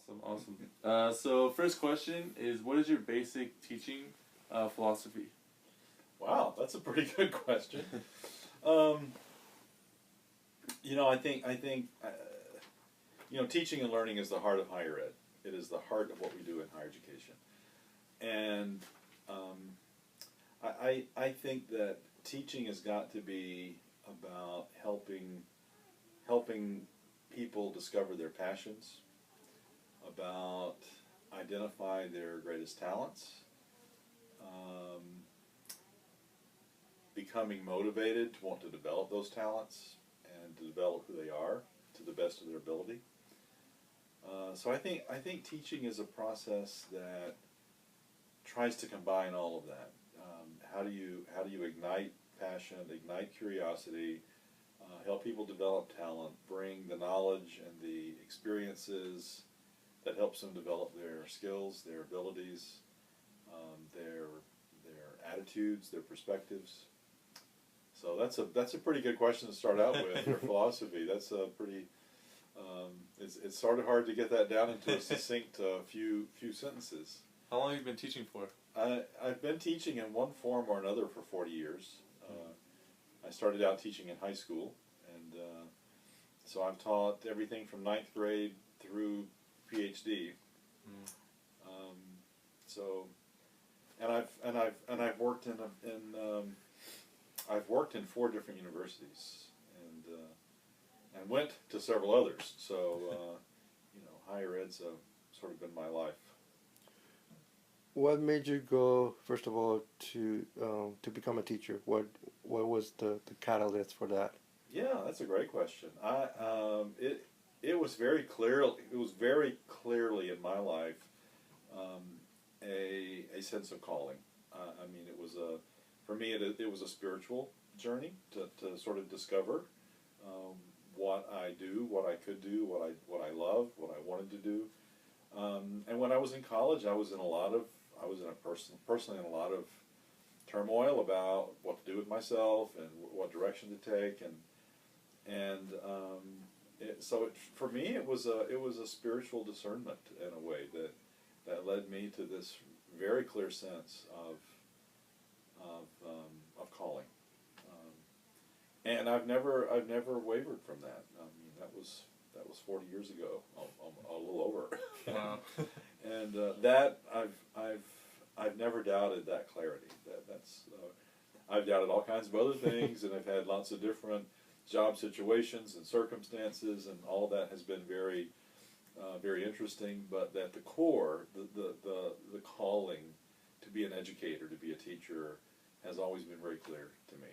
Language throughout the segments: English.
Awesome, awesome. So first question is, what is your basic teaching philosophy? Wow, that's a pretty good question. I think teaching and learning is the heart of higher ed. It is the heart of what we do in higher education. And I think that teaching has got to be about helping people discover their passions, about identify their greatest talents, becoming motivated to want to develop those talents and to develop who they are to the best of their ability. So I think teaching is a process that tries to combine all of that. How do you ignite passion, ignite curiosity, help people develop talent, bring the knowledge and the experiences that helps them develop their skills, their abilities, their attitudes, their perspectives. So that's a pretty good question to start out with. Your philosophy. That's a pretty. It's sort of hard to get that down into a succinct few sentences. How long have you been teaching for? I've been teaching in one form or another for 40 years. I started out teaching in high school, and so I've taught everything from 9th grade through PhD. I've worked I've worked in 4 different universities, and went to several others. So higher ed's sort of been my life. What made you go, first of all, to become a teacher? What was the catalyst for that? Yeah, that's a great question. It was very clear. It was very clearly in my life a sense of calling. It was for me it was a spiritual journey to sort of discover what I do, what I could do, what I love, what I wanted to do. And when I was in college, I was personally in a lot of turmoil about what to do with myself and what direction to take, for me it was a spiritual discernment in a way that led me to this very clear sense of calling, and I've never wavered from that. That was 40 years ago, a little over. Wow. And that I've never doubted that clarity. I've doubted all kinds of other things, and I've had lots of different job situations and circumstances, and all of that has been very very interesting. But at the core, the calling to be an educator, to be a teacher, has always been very clear to me,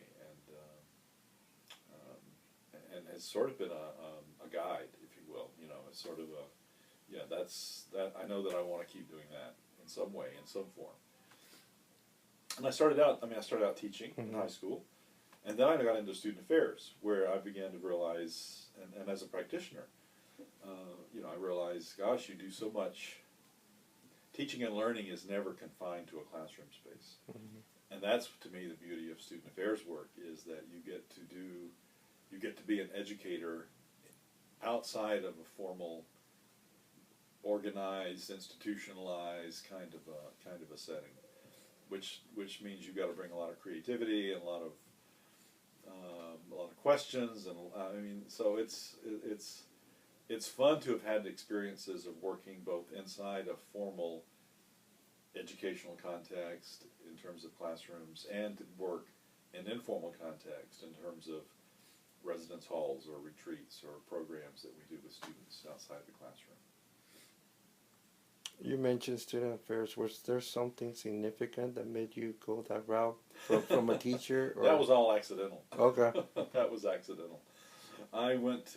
and has sort of been a guide, if you will. It's sort of I know that I want to keep doing that in some way, in some form. And I started out teaching in high school, and then I got into student affairs, where I began to realize, and as a practitioner, I realized, gosh, you do so much. Teaching and learning is never confined to a classroom space. And that's, to me, the beauty of student affairs work, is that you get to be an educator outside of a formal, organized, institutionalized kind of a setting, which means you've got to bring a lot of creativity and a lot of questions, and so it's fun to have had experiences of working both inside a formal educational context in terms of classrooms, and to work in informal context in terms of residence halls or retreats or programs that we do with students outside the classroom. You mentioned student affairs. Was there something significant that made you go that route from a teacher? Or? That was all accidental. Okay. That was accidental. I moved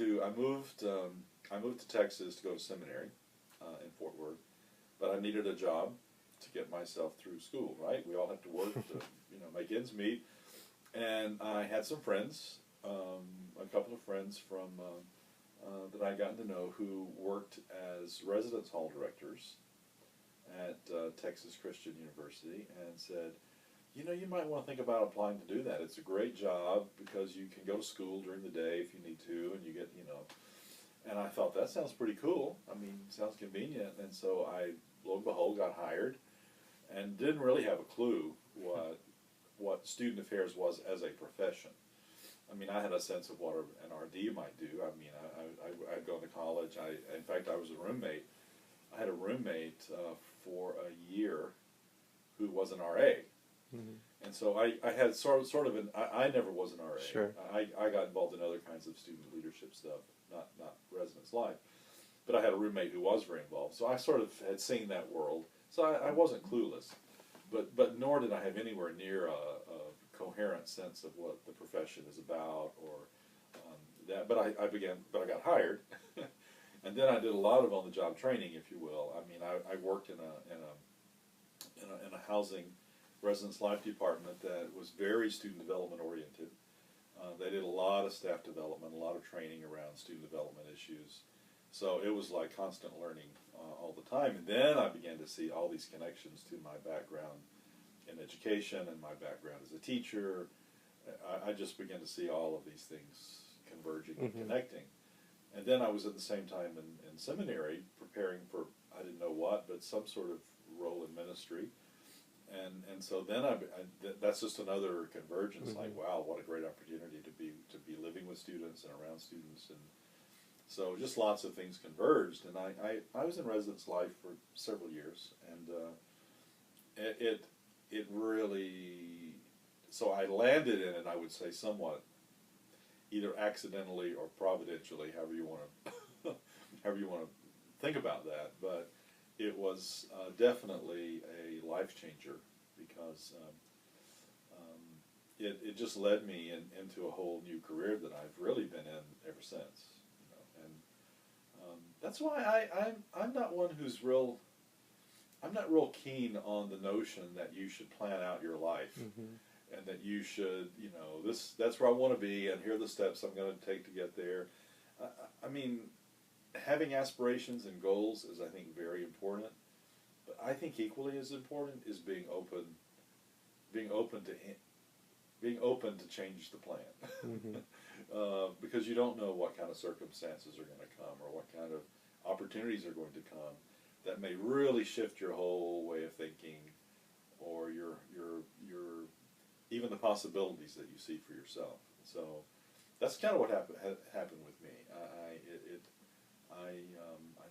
to Texas to go to seminary in Fort Worth, but I needed a job to get myself through school. Right? We all have to work to make ends meet, and I had some friends, a couple of friends from that I gotten to know, who worked as residence hall directors at Texas Christian University, and said, you might want to think about applying to do that. It's a great job because you can go to school during the day if you need to, and you get, And I thought, that sounds pretty cool. I mean, sounds convenient. And so I, lo and behold, got hired and didn't really have a clue what student affairs was as a profession. I mean, I had a sense of what an RD might do. I mean, I'd gone to college. In fact, I was a roommate. I had a roommate for a year who was an RA. Mm-hmm. And so I had sort of I never was an RA. Sure. I got involved in other kinds of student leadership stuff, not residence life. But I had a roommate who was very involved. So I sort of had seen that world. So I wasn't clueless. But nor did I have anywhere near a coherent sense of what the profession is about or that. But I got hired. And then I did a lot of on-the-job training, if you will. I mean, I worked in a housing residence life department that was very student development oriented. They did a lot of staff development, a lot of training around student development issues. So it was like constant learning all the time. And then I began to see all these connections to my background in education and my background as a teacher. I just began to see all of these things converging and connecting. And then I was at the same time in seminary preparing for, I didn't know what, but some sort of role in ministry. And so then that's just another convergence. Like, wow, what a great opportunity to be living with students and around students, and so just lots of things converged. And I was in residence life for several years, and it really, so I landed in it, I would say, somewhat either accidentally or providentially, however you want to think about that, but it was definitely a life changer because it just led me into a whole new career that I've really been in ever since. You know? And that's why I'm not one who's I'm not real keen on the notion that you should plan out your life and that you should, you know, that's where I want to be and here are the steps I'm going to take to get there. I mean, having aspirations and goals is, I think, very important. But I think equally as important is being open to change the plan, because you don't know what kind of circumstances are going to come or what kind of opportunities are going to come that may really shift your whole way of thinking or your even the possibilities that you see for yourself. So that's kind of what happened with me. I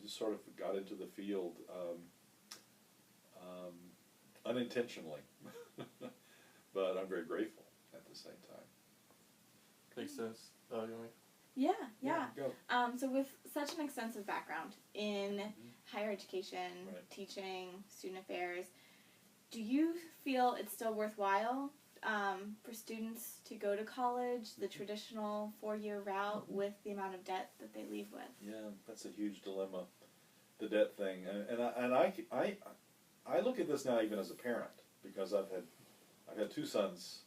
just sort of got into the field unintentionally, but I'm very grateful at the same time. Makes sense. You want me? Yeah. Go. So with such an extensive background in higher education, teaching, student affairs, do you feel it's still worthwhile for students to go to college, the traditional 4-year route, with the amount of debt that they leave with? Yeah, that's a huge dilemma, the debt thing, and I look at this now even as a parent because I've had two sons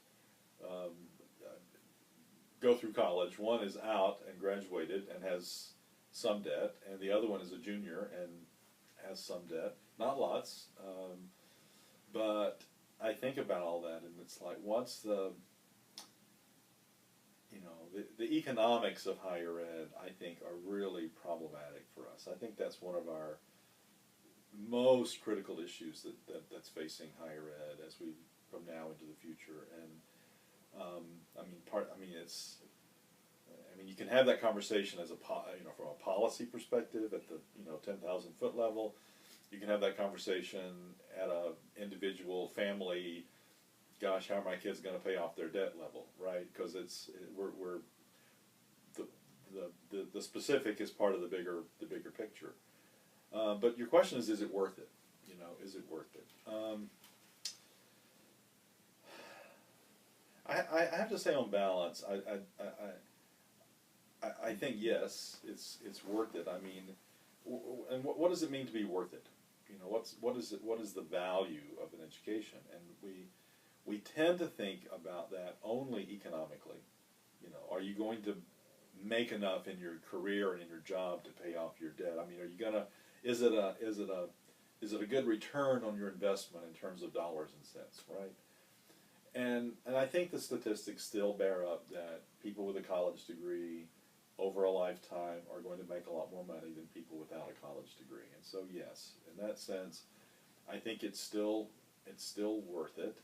go through college. One is out and graduated and has some debt, and the other one is a junior and has some debt, not lots, but I think about all that, and it's like, what's the economics of higher ed, I think, are really problematic for us. I think that's one of our most critical issues that's facing higher ed as we from now into the future. And you can have that conversation as from a policy perspective at the 10,000 foot level. You can have that conversation at a individual family. Gosh, how are my kids going to pay off their debt level, right? Because we're the specific is part of the bigger picture. But your question is it worth it? Is it worth it? I have to say, on balance, I think yes, it's worth it. I mean, and what does it mean to be worth it? What is the value of an education? And we tend to think about that only economically. Are you going to make enough in your career and in your job to pay off your debt? I mean, are you gonna? Is it a good return on your investment in terms of dollars and cents, right? And I think the statistics still bear up that people with a college degree over a lifetime are going to make a lot more money than people without a college degree. And so yes, in that sense, I think it's still worth it.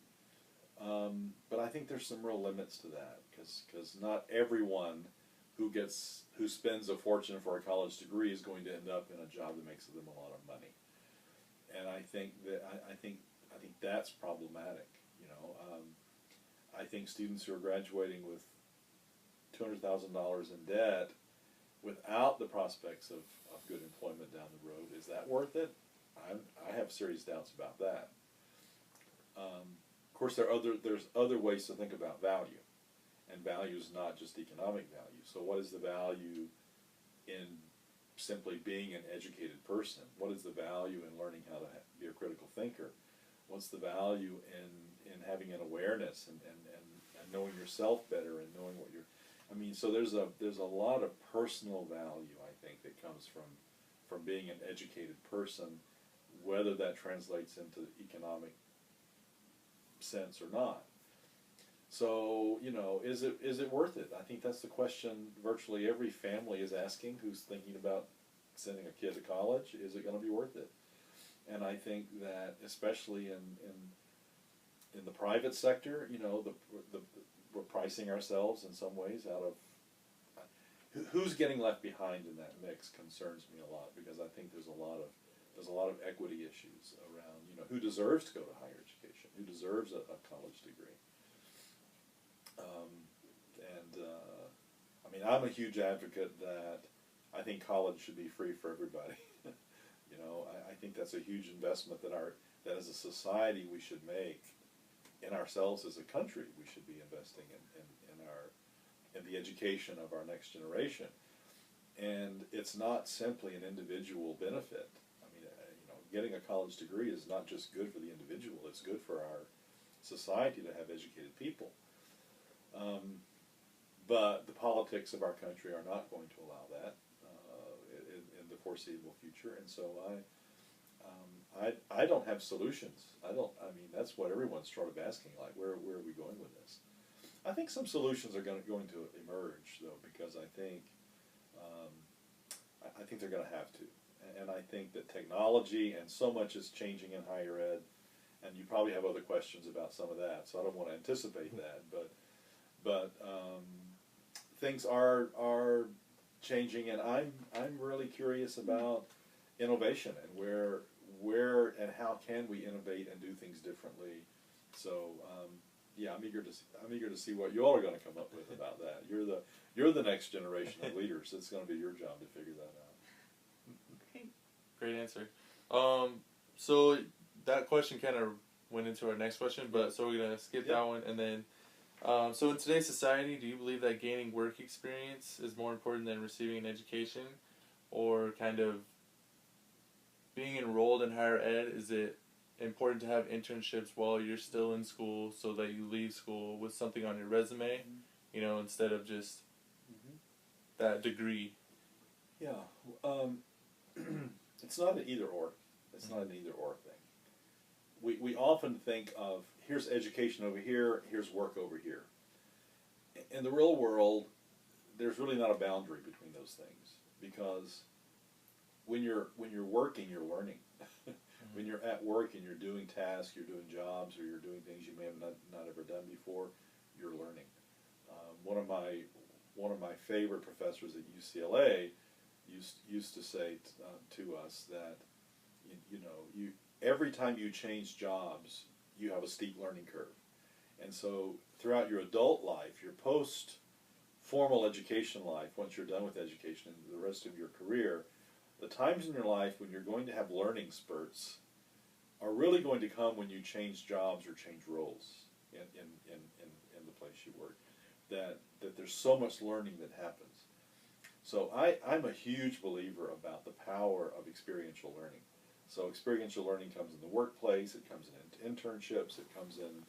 But I think there's some real limits to that, because not everyone who spends a fortune for a college degree is going to end up in a job that makes them a lot of money. And I think that's problematic. You know, I think students who are graduating with $200,000 in debt without the prospects of good employment down the road, is that worth it? I have serious doubts about that. Of course, there's other ways to think about value, and value is not just economic value. So what is the value in simply being an educated person? What is the value in learning how to be a critical thinker? What's the value in having an awareness and knowing yourself better and knowing what you're... I mean, so there's a lot of personal value, I think, that comes from being an educated person, whether that translates into economic sense or not. So, you know, is it worth it? I think that's the question virtually every family is asking who's thinking about sending a kid to college. Is it going to be worth it? And I think that especially in the private sector, you know, we're pricing ourselves in some ways out of who's getting left behind in that mix concerns me a lot, because I think there's a lot of equity issues around, you know, who deserves to go to higher education, who deserves a college degree. I mean, I'm a huge advocate that I think college should be free for everybody. You know, I think that's a huge investment that as a society we should make in ourselves as a country. We should be investing in the education of our next generation. And it's not simply an individual benefit. I mean, you know, getting a college degree is not just good for the individual, it's good for our society to have educated people. But the politics of our country are not going to allow that in the foreseeable future, and so I don't have solutions. I mean, that's what everyone's sort of asking, like, where are we going with this? I think some solutions are going to emerge, though, because I think they're going to have to, and I think that technology and so much is changing in higher ed, and you probably have other questions about some of that, so I don't want to anticipate that, but things are changing, and I'm really curious about innovation and where and how can we innovate and do things differently. So yeah, I'm eager to see what you all are going to come up with about that. You're the next generation of leaders. It's going to be your job to figure that out. Great answer. So that question kind of went into our next question, but so we're gonna skip that one, and then. So in today's society, do you believe that gaining work experience is more important than receiving an education, or kind of being enrolled in higher ed? Is it important to have internships while you're still in school so that you leave school with something on your resume, you know, instead of just that degree? Yeah, it's not an either or. It's not an either or thing. We often think of, here's education over here, here's work over here. In the real world, there's really not a boundary between those things, because when you're working, you're learning. When you're at work and you're doing tasks, you're doing jobs, or you're doing things you may have not ever done before, you're learning. One of my favorite professors at UCLA used to say to us that every time you change jobs, you have a steep learning curve. And so throughout your adult life, your post-formal education life, once you're done with education and the rest of your career, the times in your life when you're going to have learning spurts are really going to come when you change jobs or change roles in the place you work. That there's so much learning that happens. So I'm a huge believer about the power of experiential learning. So experiential learning comes in the workplace, it comes in internships, it comes in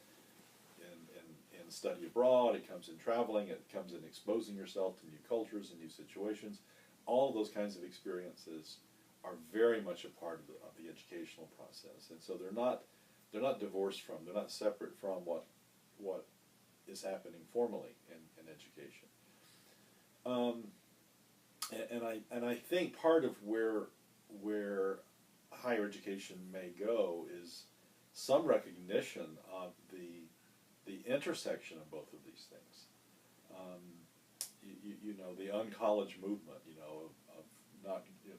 study abroad, it comes in traveling, it comes in exposing yourself to new cultures and new situations. All of those kinds of experiences are very much a part of the educational process, and so they're not divorced from, they're not separate from what is happening formally in education. and I think part of where higher education may go is some recognition of the intersection of both of these things. You know, the uncollege movement, you know, of not, you know,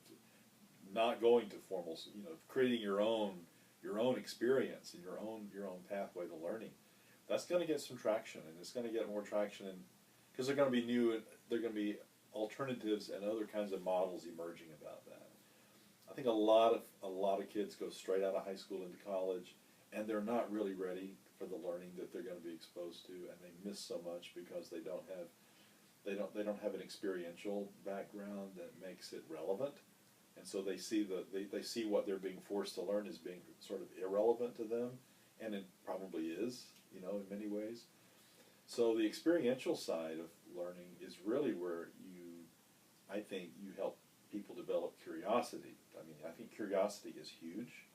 not going to formal, you know, creating your own experience and your own pathway to learning. That's going to get some traction, and it's going to get more traction, because they're going to be there are going to be alternatives and other kinds of models emerging about that. I think a lot of kids go straight out of high school into college, and they're not really ready for the learning that they're going to be exposed to, and they miss so much because they don't have an experiential background that makes it relevant, and so they see they see what they're being forced to learn as being sort of irrelevant to them, and it probably is, you know, in many ways. So the experiential side of learning is really where I think you help people develop curiosity. I mean, I think curiosity is huge,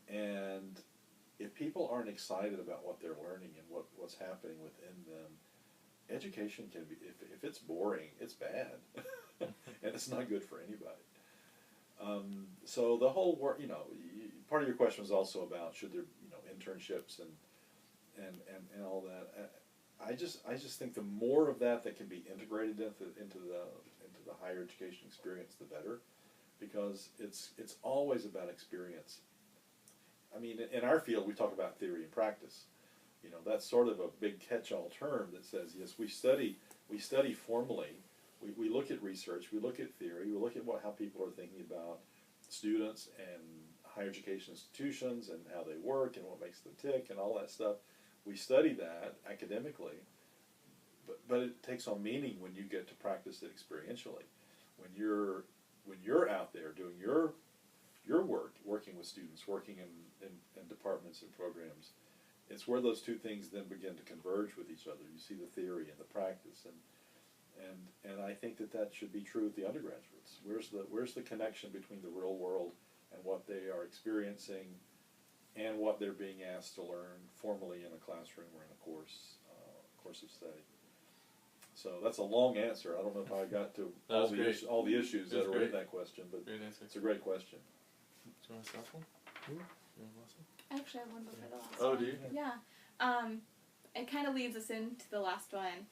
and if people aren't excited about what they're learning and what's happening within them, education can be, if it's boring, it's bad, and it's not good for anybody. So the whole work, you know, part of your question was also about should there, you know, internships and all that. I just think the more of that can be integrated into the higher education experience, the better, because it's always about experience. I mean, in our field, we talk about theory and practice. You know, that's sort of a big catch-all term that says, yes, we study formally. We look at research, we look at theory, we look at how people are thinking about students and higher education institutions and how they work and what makes them tick and all that stuff. We study that academically, but it takes on meaning when you get to practice it experientially. When you're out there doing your work, working with students, working in departments and programs, it's where those two things then begin to converge with each other. You see the theory and the practice, and I think that should be true with the undergraduates. Where's the connection between the real world and what they are experiencing and what they're being asked to learn formally in a classroom or in a course of study. So that's a long answer. I don't know if I got to all the issues that are in that question, but it's a great question. Do you want to stop one? You want to last one? I actually have one before the last Oh, one. do you? Yeah. It kind of leads us into the last one.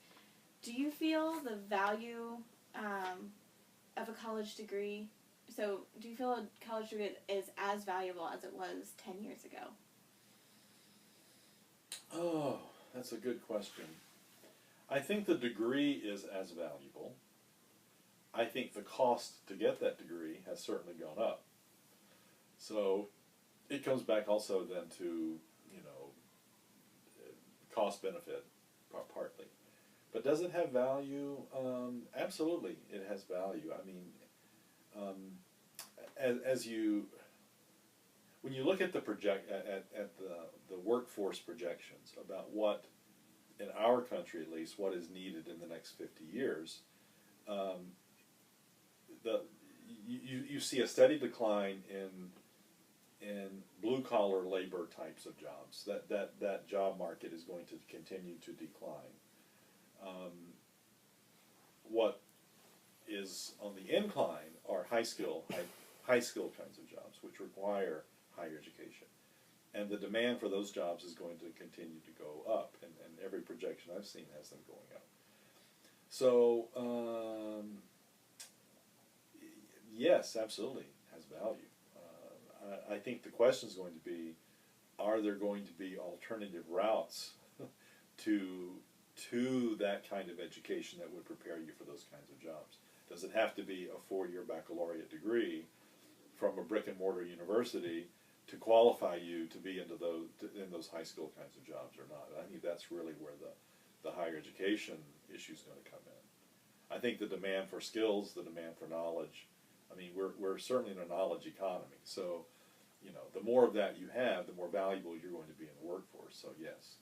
Do you feel the value of a college degree? So, do you feel a college degree is as valuable as it was 10 years ago? Oh, that's a good question. I think the degree is as valuable. I think the cost to get that degree has certainly gone up. So it comes back also then to, you know, cost benefit partly. But does it have value? Absolutely, it has value. I mean, when you look at the workforce projections about what, in our country at least, what is needed in the next 50 years, you see a steady decline in blue-collar labor types of jobs. That job market is going to continue to decline. What is on the incline are high skill kinds of jobs, which require higher education. And the demand for those jobs is going to continue to go up, and every projection I've seen has them going up. So, yes, absolutely, has value. I think the question is going to be, are there going to be alternative routes to that kind of education that would prepare you for those kinds of jobs? Does it have to be a 4-year baccalaureate degree from a brick-and-mortar university to qualify you to be in those high school kinds of jobs or not? I think that's really where the higher education issue is going to come in. I think the demand for skills, the demand for knowledge, I mean, we're certainly in a knowledge economy. So, you know, the more of that you have, the more valuable you're going to be in the workforce. So, yes.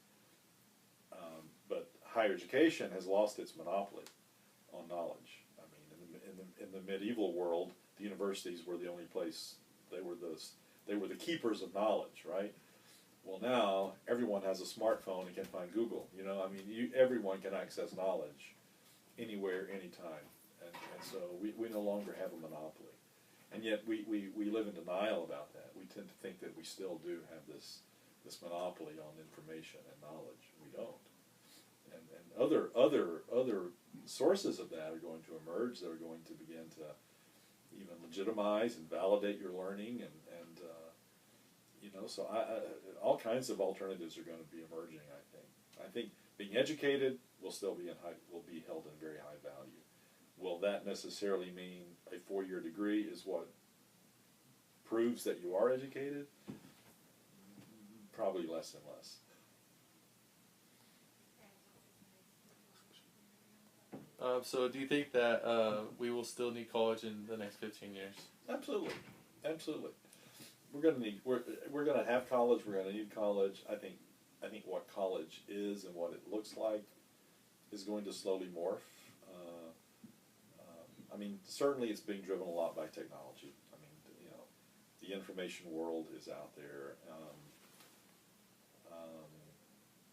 But higher education has lost its monopoly on knowledge. I mean, in the medieval world, the universities were the only place, they were the keepers of knowledge, right? Well, now everyone has a smartphone and can find Google. You know, I mean, everyone can access knowledge anywhere, anytime. And so we no longer have a monopoly. And yet we live in denial about that. We tend to think that we still do have this monopoly on information and knowledge. We don't. And other sources of that are going to emerge. That are going to begin to even legitimize and validate your learning, and so all kinds of alternatives are going to be emerging. I think being educated will still be will be held in very high value. Will that necessarily mean a 4-year degree is what proves that you are educated? Probably less and less. So do you think that we will still need college in the next 15 years? Absolutely, absolutely. We're gonna have college. We're gonna need college. I think what college is and what it looks like is going to slowly morph. I mean, certainly it's being driven a lot by technology. I mean, the information world is out there.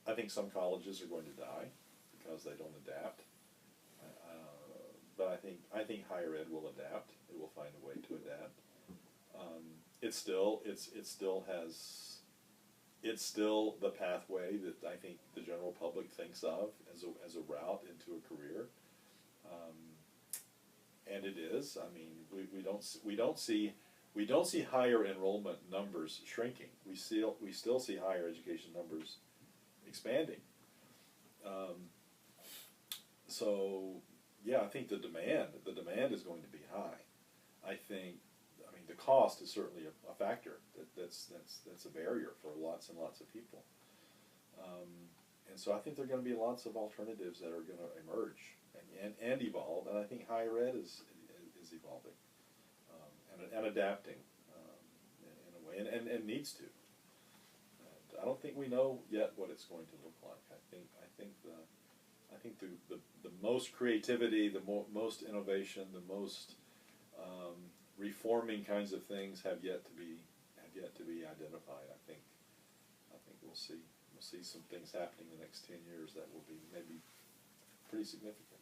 I think some colleges are going to die because they don't adapt. But I think higher ed will adapt. It will find a way to adapt. It's still the pathway that I think the general public thinks of as a route into a career. And it is. I mean, we don't see higher enrollment numbers shrinking. We still see higher education numbers expanding. So yeah, I think the demand is going to be high. I mean, the cost is certainly a factor. That's a barrier for lots and lots of people. And so I think there are going to be lots of alternatives that are going to emerge and evolve. And I think higher ed is evolving and adapting in a way, and needs to. And I don't think we know yet what it's going to look like. I think the most creativity, the most innovation, the most reforming kinds of things have yet to be identified. I think we'll see some things happening in the next 10 years that will be maybe pretty significant.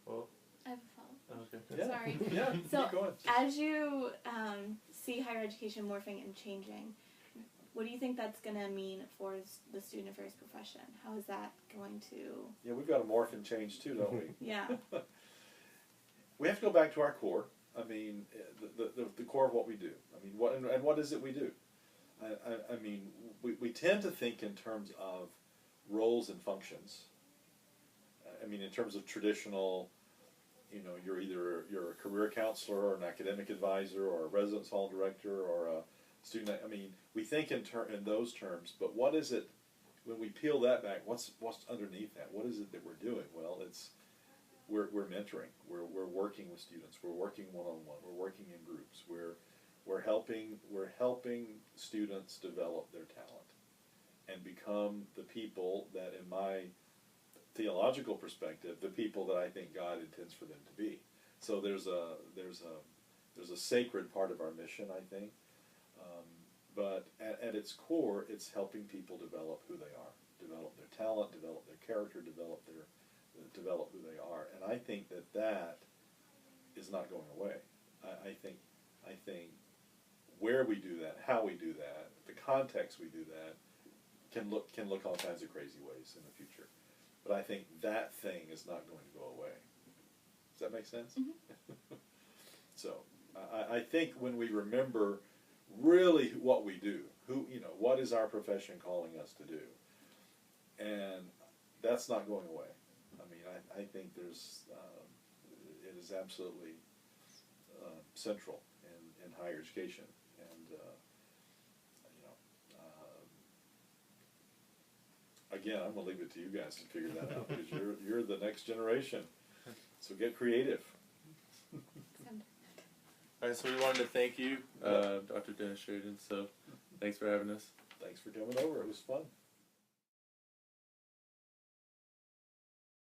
Well, I have a follow-up. okay. Yeah. Sorry. Yeah. So keep going. as you see higher education morphing and changing, what do you think that's going to mean for the student affairs profession? How is that going to... Yeah, we've got to morph and change too, don't we? Yeah. We have to go back to our core. I mean, the core of what we do. I mean, what is it we do? I mean, we tend to think in terms of roles and functions. I mean, in terms of traditional, you're a career counselor or an academic advisor or a residence hall director or a student. I mean, we think in those terms. But what is it when we peel that back? What's underneath that? What is it that we're doing? Well, we're mentoring. We're working with students. We're working one-on-one. We're working in groups. We're helping students develop their talent and become the people that, in my theological perspective, the people that I think God intends for them to be. So there's a sacred part of our mission, I think. But at its core, it's helping people develop who they are, develop their talent, develop their character, develop who they are. And I think that is not going away. I think where we do that, how we do that, the context we do that, can look all kinds of crazy ways in the future. But I think that thing is not going to go away. Does that make sense? Mm-hmm. So I think when we remember really what we do, what is our profession calling us to do, and that's not going away. I mean, I think it is absolutely central in higher education, and again, I'm gonna leave it to you guys to figure that out because you're the next generation, so get creative. All right, so we wanted to thank you, Dr. Dennis Sheridan. So, thanks for having us. Thanks for coming over. It was fun.